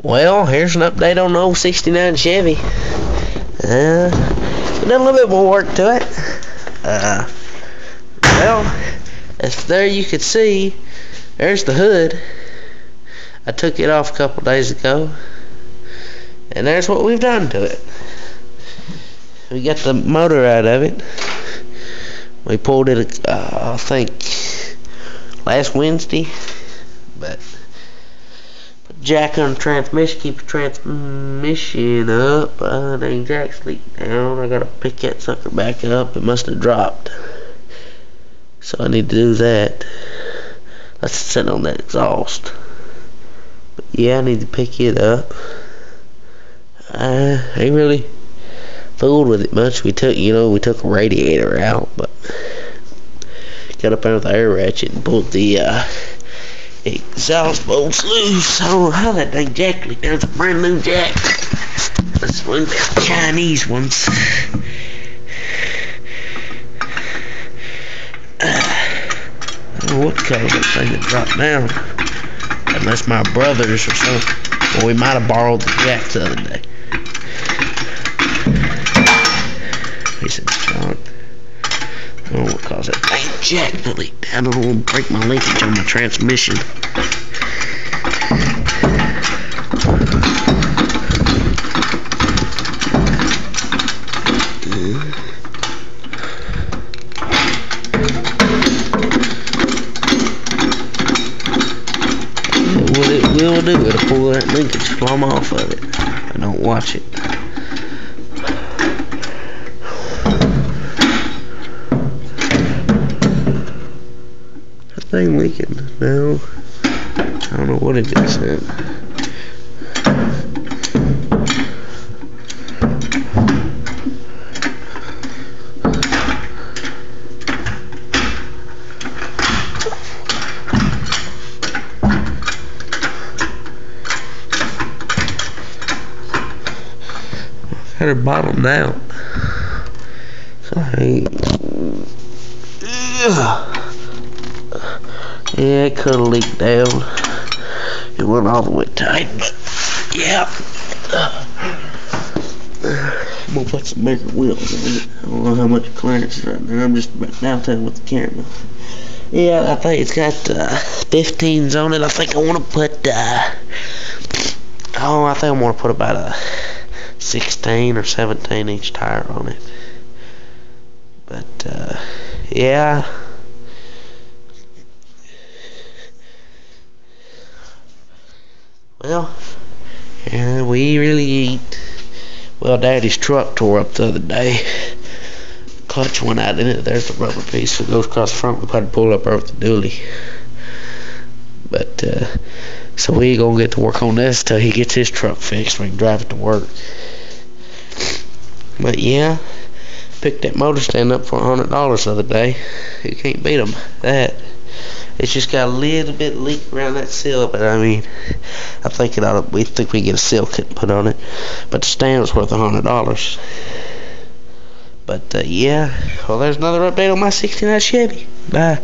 Well, here's an update on the old 69 Chevy. Done a little bit more work to it. Well, as there you can see, there's the hood. I took it off a couple days ago, and there's what we've done to it. We got the motor out of it. We pulled it, I think, last Wednesday, but put jack on the transmission, keep the transmission up. Dang, jack's leaked down. I gotta pick that sucker back up. It must have dropped, so I need to do that. Let's sit on that exhaust. But yeah, I need to pick it up. I ain't really fooled with it much. We took a radiator out, but got up under the air ratchet and pulled the exhaust bolts loose. I don't know how that dang jack leaked. There's a brand new jack. That's one of the Chinese ones. I don't know what caused that thing to drop down. Unless my brothers or something. Or we might have borrowed the jack the other day. He said, I don't know what caused that dang jack to leak down. I don't want to break my linkage on my transmission. What it will do, it'll pull that linkage plumb off of it. I don't watch it. That thing leaking now. I don't know what it is. Got her bottomed out. So yeah, it could have leaked down. It went all the way tight, but yeah. I'm gonna put some bigger wheels on it. I don't know how much clearance is right now. I'm just about now telling with the camera. Yeah, I think it's got 15s on it. I think I want to put I think I want to put about a 16 or 17 inch tire on it. But yeah. Well, yeah, we really ain't. Well, Daddy's truck tore up the other day. Clutch went out in it. There's the rubber piece that goes across the front. We had to pull up over the dually. But so we ain't gonna get to work on this till he gets his truck fixed. We can drive it to work. But yeah, picked that motor stand up for $100 the other day. You can't beat them. That. It's just got a little bit leak around that seal, but I mean, we think we can get a seal kit put on it. But the stand was worth $100. But yeah, well, there's another update on my 69 Chevy. Bye.